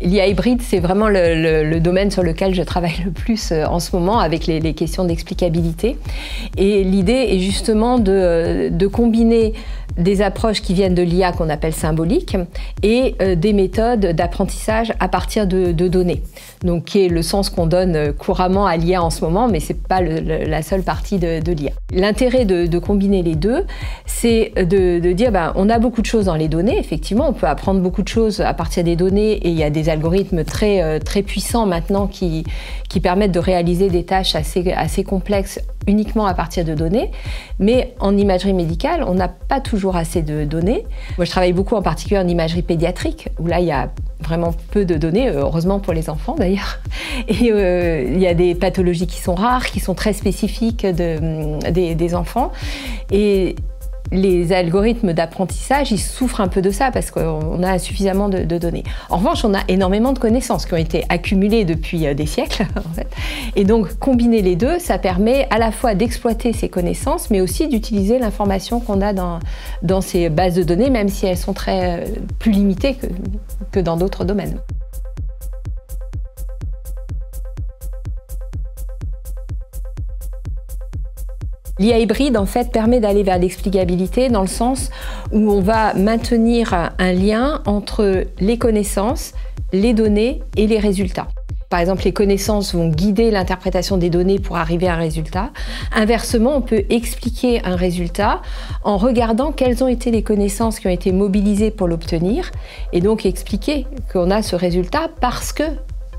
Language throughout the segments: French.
L'IA hybride, c'est vraiment le domaine sur lequel je travaille le plus en ce moment avec les questions d'explicabilité. Et l'idée est justement de combiner des approches qui viennent de l'IA qu'on appelle symbolique et des méthodes d'apprentissage à partir de données. Donc, qui est le sens qu'on donne couramment à l'IA en ce moment, mais c'est pas la seule partie de l'IA. L'intérêt de combiner les deux, c'est de dire, on a beaucoup de choses dans les données. Effectivement, on peut apprendre beaucoup de choses à partir des données et il y a des algorithmes très puissants maintenant qui permettent de réaliser des tâches assez complexes uniquement à partir de données. Mais en imagerie médicale, on n'a pas toujours assez de données. Moi, je travaille beaucoup en particulier en imagerie pédiatrique, où là, il y a vraiment peu de données, heureusement pour les enfants d'ailleurs. Et il y a des pathologies qui sont rares, qui sont très spécifiques des enfants. Et les algorithmes d'apprentissage, ils souffrent un peu de ça parce qu'on a suffisamment de données. En revanche, on a énormément de connaissances qui ont été accumulées depuis des siècles, en fait. Et donc, combiner les deux, ça permet à la fois d'exploiter ces connaissances, mais aussi d'utiliser l'information qu'on a dans ces bases de données, même si elles sont plus limitées que dans d'autres domaines. L'IA hybride, en fait, permet d'aller vers l'explicabilité dans le sens où on va maintenir un lien entre les connaissances, les données et les résultats. Par exemple, les connaissances vont guider l'interprétation des données pour arriver à un résultat. Inversement, on peut expliquer un résultat en regardant quelles ont été les connaissances qui ont été mobilisées pour l'obtenir et donc expliquer qu'on a ce résultat parce que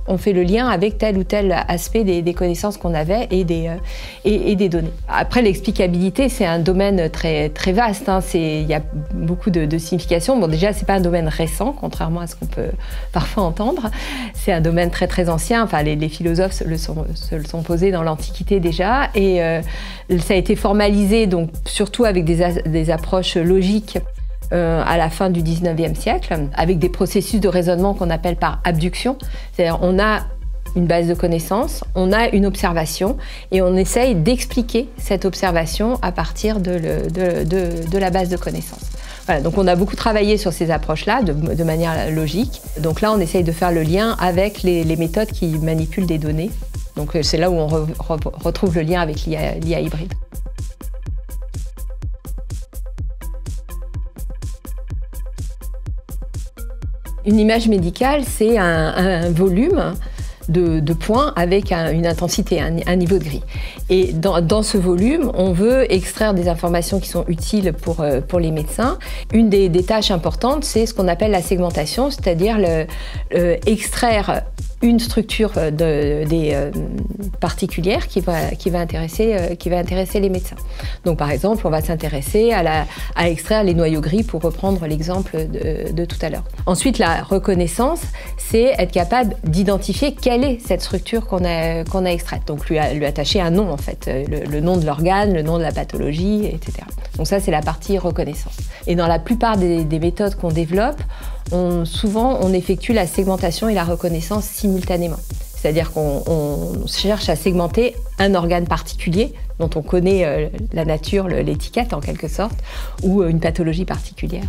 on fait le lien avec tel ou tel aspect des connaissances qu'on avait et des données. Après, l'explicabilité, c'est un domaine très vaste. Il y a beaucoup de significations. Bon, déjà, c'est pas un domaine récent, contrairement à ce qu'on peut parfois entendre. C'est un domaine très ancien. Enfin, les philosophes se le sont posés dans l'Antiquité déjà. Et ça a été formalisé, donc, surtout avec des approches logiques à la fin du 19e siècle, avec des processus de raisonnement qu'on appelle par abduction. C'est-à-dire, on a une base de connaissances, on a une observation et on essaye d'expliquer cette observation à partir de la base de connaissances. Voilà, donc on a beaucoup travaillé sur ces approches-là de manière logique. Donc là, on essaye de faire le lien avec les méthodes qui manipulent des données. Donc c'est là où on retrouve le lien avec l'IA hybride. Une image médicale, c'est un volume de points avec une intensité, un niveau de gris. Et dans ce volume, on veut extraire des informations qui sont utiles pour les médecins. Une des tâches importantes, c'est ce qu'on appelle la segmentation, c'est-à-dire extraire une structure particulière qui va intéresser les médecins. Donc par exemple, on va s'intéresser à extraire les noyaux gris pour reprendre l'exemple de tout à l'heure. Ensuite, la reconnaissance, c'est être capable d'identifier quelle est cette structure qu'on a extraite. Donc lui attacher un nom en fait, le nom de l'organe, le nom de la pathologie, etc. Donc ça, c'est la partie reconnaissance. Et dans la plupart des méthodes qu'on développe, souvent on effectue la segmentation et la reconnaissance simultanément. C'est-à-dire qu'on cherche à segmenter un organe particulier dont on connaît la nature, l'étiquette en quelque sorte, ou une pathologie particulière.